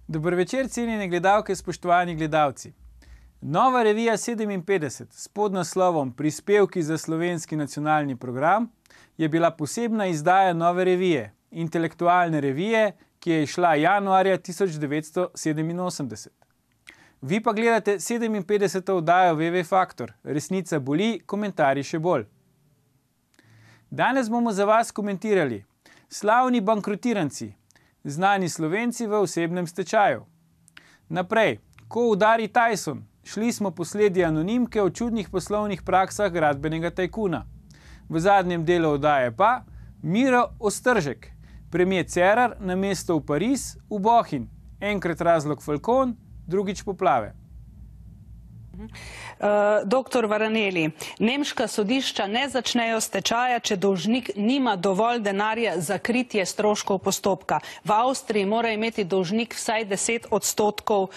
Dober večer, cenjene gledalke, spoštovani gledalci. Nova revija 57 s podnaslovom Prispevki za slovenski nacionalni program je bila posebna izdaja nove revije, intelektualne revije, ki je izšla januarja 1987. Vi pa gledate 57. oddajo VV Faktor, resnica boli, komentarji še bolj. Danes bomo za vas komentirali slavni bankrotiranci, znani Slovenci v osebnem stečaju. Naprej, ko udari Tyson, šli smo po sledi anonimke o čudnih poslovnih praksah gradbenega tajkuna. V zadnjem delu oddaje pa Miro Ostržek, premier Cerar na mesto v Pariz, v Bohinj, enkrat razlog Falcon, drugič poplave. Doktor Varaneli, nemška sodišča ne začnejo stečaja, če dolžnik nima dovolj denarja za kritje stroškov postopka. V Avstriji mora imeti dolžnik vsaj 10%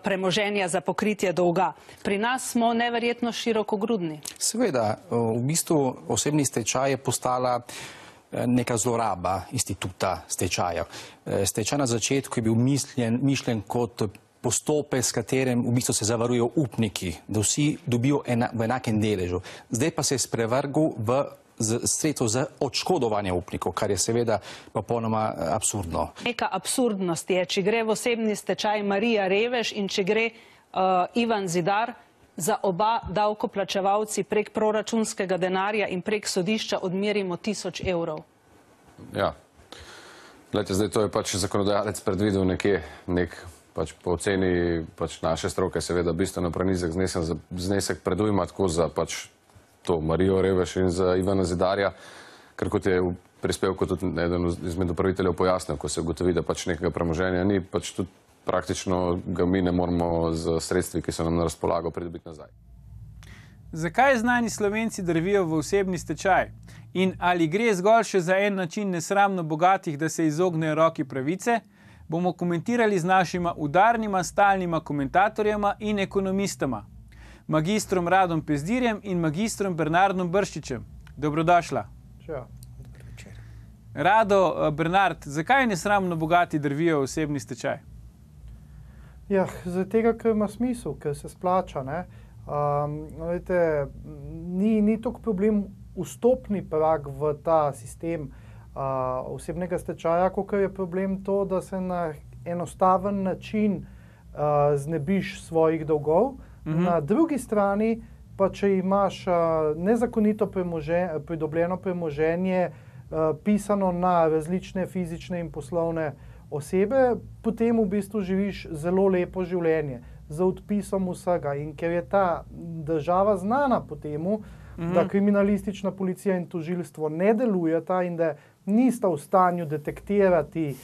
premoženja za pokritje dolga. Pri nas smo neverjetno širokogrudni. Seveda, v bistvu osebni stečaj je postala neka zloraba instituta stečaja. Stečaj na začetku je bil mišljen kot postopek, s katerim v bistvu se zavarujejo upniki, da vsi dobijo v enakem deležu. Zdaj pa se je sprevrgel v sredstvo za odškodovanje upnikov, kar je seveda popolnoma absurdno. Neka absurdnost je, če gre v osebni stečaj Marija Revež in če gre Ivan Zidar, za oba davkoplačevalci prek proračunskega denarja in prek sodišča odmerimo 1000 evrov. Ja, gledajte, zdaj to je pač zakonodajalec predvidel nekje, po oceni naše stroke seveda bistveno prenizek znesek predujma tako za to Marijo Revež in za Ivana Zidarja, ker kot je v prispevku tudi eden izmed upraviteljev pojasnil, ko se ugotovi, da nekega premoženja ni, tudi praktično ga mi ne moramo z sredstvi, ki so nam na razpolago, pridobiti nazaj. Zakaj znani Slovenci drvijo v osebni stečaj? In ali gre zgolj še za en način nesramno bogatih, da se izognejo roki pravice? Bomo komentirali z našima udarnima stalnima komentatorjema in ekonomistama, magistrom Radom Pezdirjem in magistrom Bernardom Brščičem. Dobrodošla. Rado, Bernard, zakaj nesramno bogati drvijo v osebni stečaj? Ja, zaradi tega, ker ima smisel, ker se splača. Ni toliko problem vstopni prag v ta sistem osebnega stečaja, kakor je problem to, da se na enostaven način znebiš svojih dolgov. Na drugi strani pa, če imaš nezakonito pridobljeno premoženje pisano na različne fizične in poslovne osebe, potem v bistvu živiš zelo lepo življenje z odpisom vsega. In ker je ta država znana po temu, da kriminalistična policija in tožilstvo ne delujeta in da nista v stanju detektirati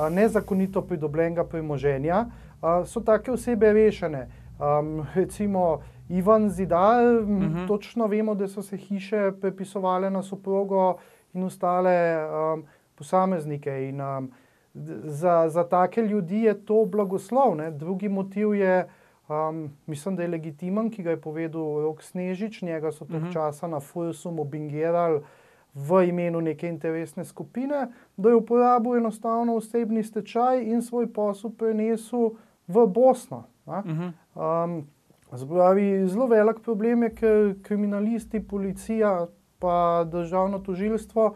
nezakonito pridobljenega premoženja, so take osebe rešene. Recimo Ivan Zidar, točno vemo, da so se hiše prepisovale na soprogo in ostale posameznike. In za take ljudi je to blagoslov. Drugi motiv je, mislim, da je legitimen, ki ga je povedal Rok Snežič, njega so toliko časa na Fursu mobbingirali v imenu neke interesne skupine, da je uporabil enostavno osebni stečaj in svoj posel prenesel v Bosno. Zelo velik problem je, ker kriminalisti, policija pa državno tožilstvo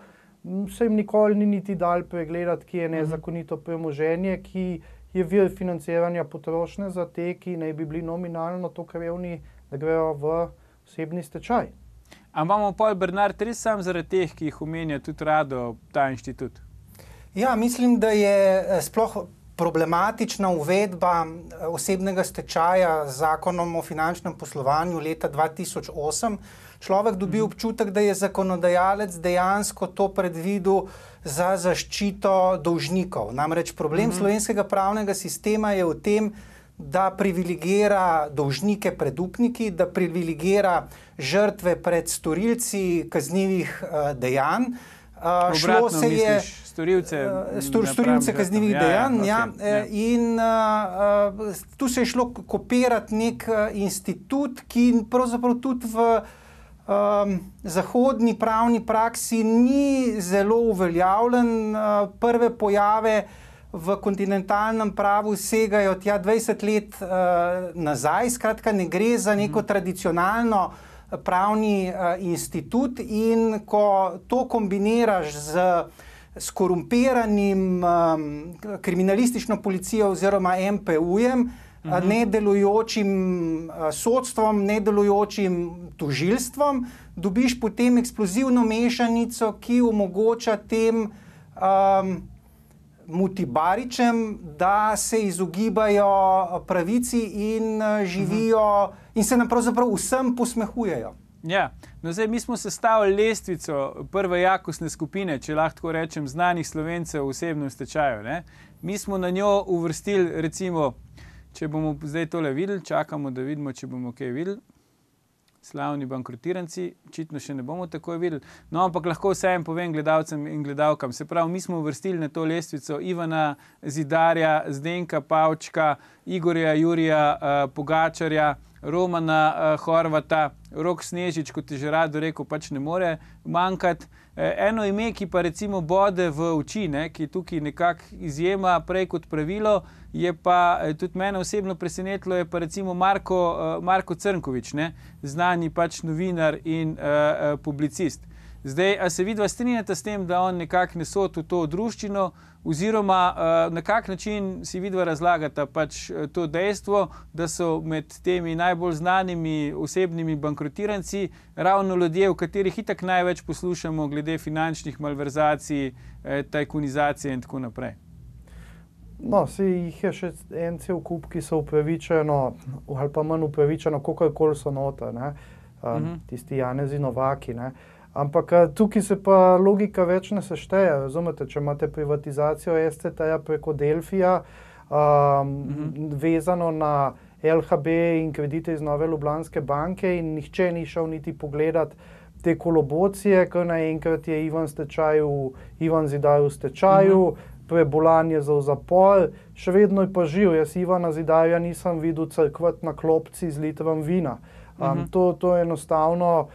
se jim nikoli ni niti dal pregledati, ki je nezakonito premoženje, ki je vir financiranja potrošnje za te, ki naj bi bili nominalno toliko revni, da grejo v osebni stečaj. A imamo pol, Bernard, res sam zaradi teh, ki jih omenja tudi Rado, ta inštitut? Ja, mislim, da je sploh problematična uvedba osebnega stečaja z zakonom o finančnem poslovanju leta 2008. Človek dobi občutek, da je zakonodajalec dejansko to predvidel za zaščito dolžnikov. Namreč problem slovenskega pravnega sistema je v tem, da privilegira dolžnike pred upniki, da privilegira žrtve pred storilci kaznivih dejanj. Obratno misliš storilce kaznivih dejanj. In tu se je šlo kopirati nek institut, ki pravzaprav tudi v zahodni pravni praksi ni zelo uveljavljen. Prve pojave v kontinentalnem pravu segajo tja 20 let nazaj. Skratka, ne gre za neko tradicionalno pravni institut, in ko to kombiniraš s korumpiranim kriminalistično policijo oziroma MPU-jem, nedelujočim sodstvom, nedelujočim tožilstvom, dobiš potem eksplozivno mešanico, ki omogoča tem mutibaričem, da se izogibajo pravici in živijo in se nam pravzaprav vsem posmehujejo. Ja, no zdaj mi smo sestavili lestvico prve jakostne skupine, če lahko tako rečem, znanih Slovencev v osebnem stečaju, ne. Mi smo na njo uvrstili, recimo, če bomo zdaj tole videli, čakamo, da vidimo, če bomo kaj videli. Slavni bankrotiranci, očitno še ne bomo takoj videli. No, ampak lahko vsem povem gledalcem in gledalkam. Se pravi, mi smo uvrstili na to lestvico Ivana Zidarja, Zdenka Pavčka, Igorja Jurija Pogačarja, Romana Horvata, Rok Snežič, kot je že rado rekel, pač ne more manjkati. Eno ime, ki pa recimo bode v oči, ne, ki je tukaj nekako izjema prej kot pravilo, je pa tudi mene osebno presenetilo, je pa recimo Marko Crnković, ne, znani pač novinar in publicist. Zdaj, a se vidva strinjata s tem, da on nekako ne sodi v to druščino, oziroma na kak način si vidva razlagata pač to dejstvo, da so med temi najbolj znanimi osebnimi bankrotiranci ravno ljudje, v katerih itak največ poslušamo glede finančnih malverzacij, tajkunizacije in tako naprej. No, jih je še en cel kup, ki so upravičeno, ali pa manj upravičeno, kakorkoli so noter, ne? Tisti Janezi Novaki, ne? Ampak tukaj se pa logika več ne sešteje, razumete, če imate privatizacijo SCT-ja preko Delfija, vezano na LHB in kredite iz Nove Ljubljanske banke, in nihče ni šel niti pogledat te kolobocije, ker naenkrat je Ivan Zidar v stečaju, Prebolan je za zapor, še vedno je pa živ. Jaz Ivana Zidarja nisem videl crkvati na klopci z litrom vina. To enostavno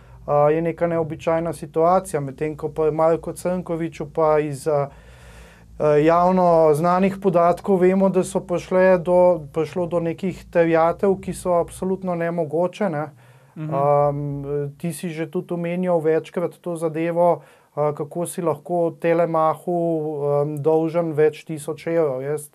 je neka neobičajna situacija, medtem ko pa Marko Crnkoviću pa iz javno znanih podatkov vemo, da so prišlo do nekih terjatev, ki so absolutno nemogoče, ne. Ti si že tudi omenjal večkrat to zadevo, kako si lahko Telemachu dolžen več tisoč evrov. Jaz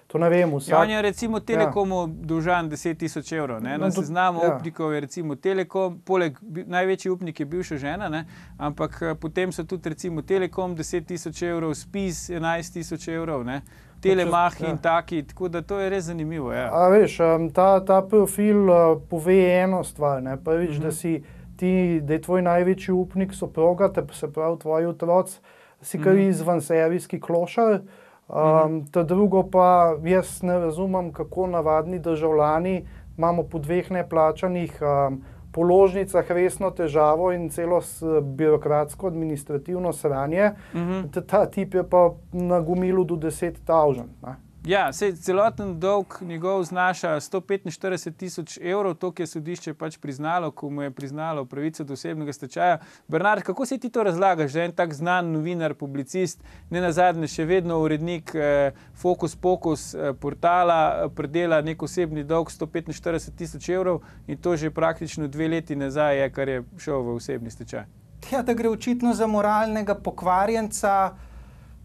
to ne vem. Ja, on je recimo Telekomu dolžan 10 000 evrov. Ne? Na seznamu upnikov je recimo Telekom, poleg največji upnik je bivša žena, ne? Ampak potem so tudi recimo Telekom 10 000 evrov, Spis 11 000 evrov, ne? Telemach in taki, tako da to je res zanimivo. Ja. A veš, ta profil pove eno stvar, ne? Prvič, da je tvoj največji upnik soproga, se pravi tvoji otroci, si kar izvenserijski klošar. Ta drugo pa, jaz ne razumem, kako navadni državljani imamo po 2 neplačanih položnicah resno težavo in celo birokratsko administrativno sranje. Ta tip je pa na gomilu do 10 000. Ja, celoten dolg njegov znaša 145 000 evrov, to, ki je sodišče pač priznalo, ko mu je priznalo pravico do osebnega stečaja. Bernard, kako si ti to razlagaš, da en tak znan novinar, publicist, ne nazadnje še vedno urednik Fokus Pokus portala, predela nek osebni dolg 145 000 evrov in to že praktično 2 leti nazaj je, kar je šel v osebni stečaj? Ja, da gre očitno za moralnega pokvarjenca.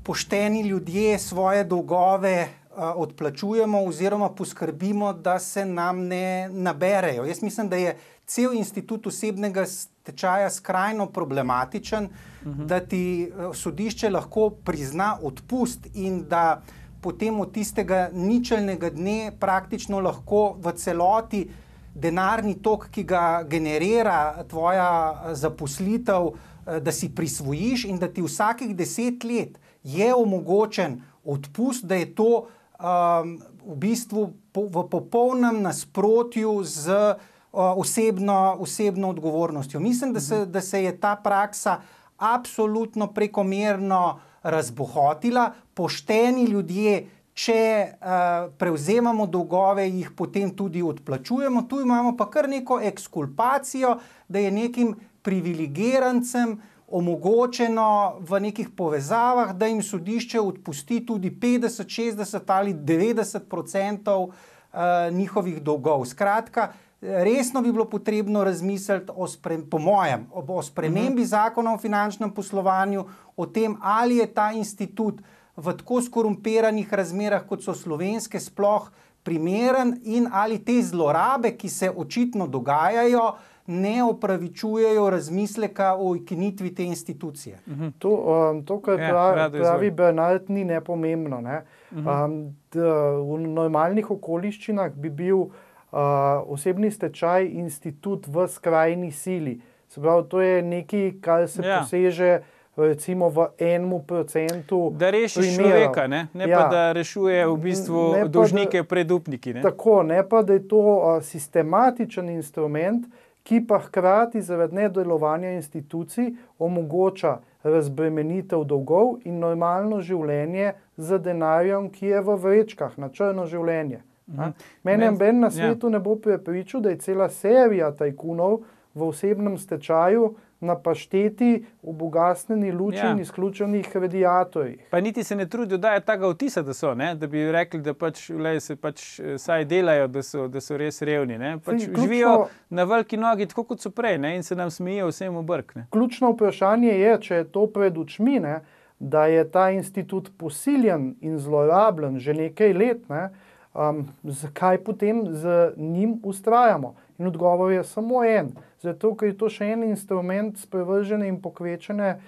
Pošteni ljudje svoje dolgove odplačujemo oziroma poskrbimo, da se nam ne naberejo. Jaz mislim, da je cel institut osebnega stečaja skrajno problematičen, da ti sodišče lahko prizna odpust in da potem od tistega ničelnega dne praktično lahko v celoti denarni tok, ki ga generira tvoja zaposlitev, da si prisvojiš in da ti vsakih 10 let je omogočen odpust, da je to v bistvu v popolnem nasprotju z osebno odgovornostjo. Mislim, da se je ta praksa absolutno prekomerno razbohotila. Pošteni ljudje, če prevzemamo dolgove, jih potem tudi odplačujemo. Tu imamo pa kar neko ekskulpacijo, da je nekim privilegirancem omogočeno v nekih povezavah, da jim sodišče odpusti tudi 50, 60 ali 90% njihovih dolgov. Skratka, resno bi bilo potrebno razmisliti po mojem, o spremembi zakona o finančnem poslovanju, o tem, ali je ta institut v tako skorumpiranih razmerah, kot so slovenske, sploh primeren in ali te zlorabe, ki se očitno dogajajo, ne opravičujejo razmisleka o ukinitvi te institucije. To, kar pravi Bernard, ni nepomembno. Ne? V normalnih okoliščinah bi bil osebni stečaj institut v skrajni sili. Se pravi, to je nekaj, kar se poseže recimo v 1%. Da reši človeka, ne pa da rešuje v bistvu dolžnike pred upniki. Ne? Tako, ne pa da je to sistematičen instrument, ki pa hkrati zaradi nedelovanja institucij omogoča razbremenitev dolgov in normalno življenje z denarjem, ki je v vrečkah, na črno življenje. Mene noben na svetu ne bo prepričal, da je cela serija tajkunov v osebnem stečaju na pašteti, ubogasneni luči in izključenih radiatorjih. Pa niti se ne trudijo dajati takega vtisa, da so, ne? Da bi rekli, da se saj delajo, da so res revni. Ne? Živijo na veliki nogi, tako kot so prej, ne? In se nam smejijo vsem v brk. Ne? Ključno vprašanje je, če je to pred očmi, ne? Da je ta institut posiljen in zlorabljen že nekaj let, ne? Zakaj potem z njim ustrajamo? In odgovor je samo en. Zato, ker je to še en instrument sprevržene in pokvečene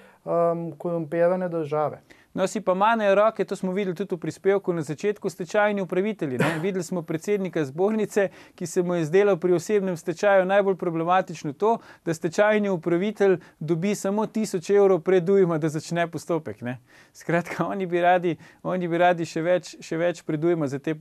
korumpirane države. No, si pa manejo roke, to smo videli tudi v prispevku na začetku, stečajni upravitelji. Ne? Videli smo predsednika zbornice, ki se mu je zdelo pri osebnem stečaju najbolj problematično to, da stečajni upravitelj dobi samo 1000 evrov predujma, da začne postopek. Ne? Skratka, oni bi radi še več predujma za te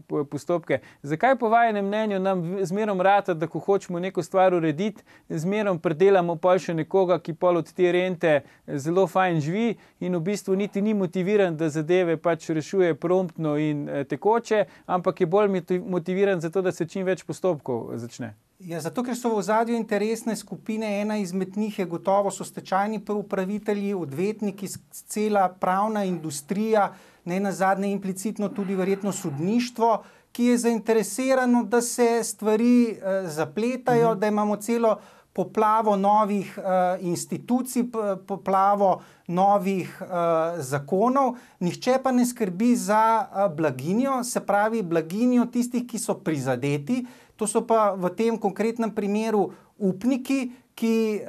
postopke. Zakaj po vajenem mnenju nam zmerom rata, da ko hočemo neko stvar urediti, zmerom predelamo pol še nekoga, ki pol od te rente zelo fajn živi in v bistvu niti ni motiviran, da zadeve rešuje promptno in tekoče, ampak je bolj motiviran za to, da se čim več postopkov začne. Ja, zato, ker so v ozadju interesne skupine, ena izmed njih je gotovo so stečajni upravitelji, odvetniki, cela pravna industrija, ne nazadnje implicitno tudi verjetno sodništvo, ki je zainteresirano, da se stvari zapletajo, da imamo celo poplavo novih institucij, poplavo novih zakonov, nihče pa ne skrbi za blaginjo, se pravi blaginjo tistih, ki so prizadeti, to so pa v tem konkretnem primeru upniki, ki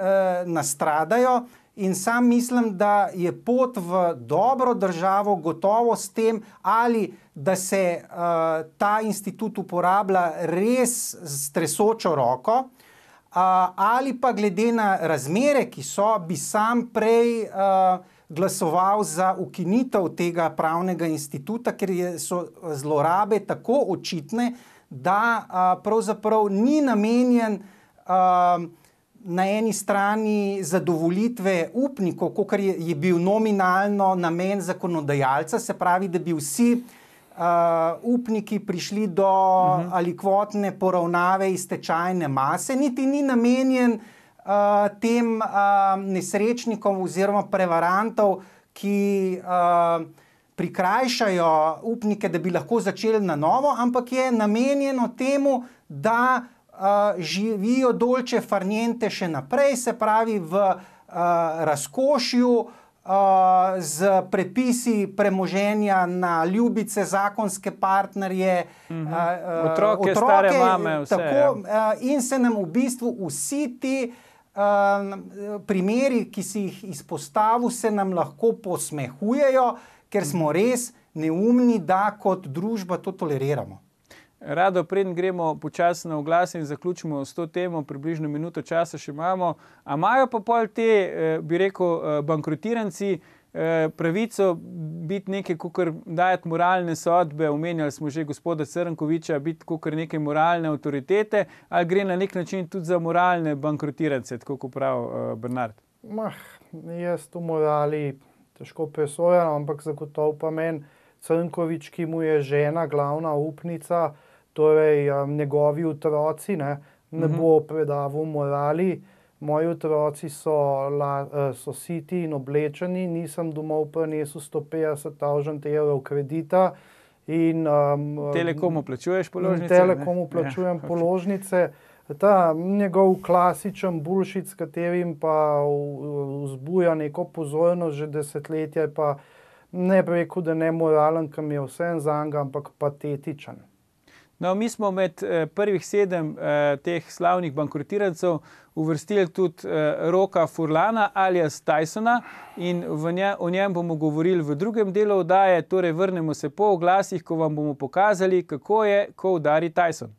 nastradajo in sam mislim, da je pot v dobro državo gotovo s tem, ali da se ta institut uporablja res s tresočo roko, ali pa glede na razmere, ki so, bi sam prej glasoval za ukinitev tega pravnega instituta, ker so zlorabe tako očitne, da pravzaprav ni namenjen na eni strani zadovoljitve upnikov, kakor je bil nominalno namen zakonodajalca, se pravi, da bi vsi upniki prišli do alikvotne poravnave iz stečajne mase, niti ni namenjen tem nesrečnikom oziroma prevarantov, ki prikrajšajo upnike, da bi lahko začeli na novo, ampak je namenjeno temu, da živijo dolce far niente še naprej, se pravi v razkošju, z prepisi premoženja na ljubice, zakonske partnerje, otroke, stare mame, vse. Tako, in se nam v bistvu vsi ti primeri, ki si jih izpostavil, se nam lahko posmehujejo, ker smo res neumni, da kot družba to toleriramo. Rado, preden gremo počasi na oglas in zaključimo s to temo, približno minuto časa še imamo. A imajo pa pol te, bi rekel, bankrotiranci pravico biti nekaj, kakor dajati moralne sodbe, omenjali smo že gospoda Crnkoviča, biti kakor neke moralne avtoritete, ali gre na nek način tudi za moralne bankrotirance, tako kot pravi Bernard? Jaz to morali težko presojam, ampak zagotovo pa meni Crnkovič, ki mu je žena glavna upnica, torej njegovi otroci, ne bo predaval morali, moji otroci so siti in oblečeni, nisem domov prinesel 150.000 evrov kredita. In, Telekomu plačuješ položnice? Telekomu plačujem položnice. Ta njegov klasičen bullshit, s katerim pa vzbuja neko pozornost že desetletja, pa ne bi rekel, da ne moralen, ker mi je vsem zanj, ampak patetičen. No, mi smo med prvih 7 teh slavnih bankrotirancov uvrstili tudi Roka Furlana alias Tysona in o njem bomo govorili v drugem delu oddaje, torej vrnemo se po oglasih, ko vam bomo pokazali, kako je, ko udari Tyson.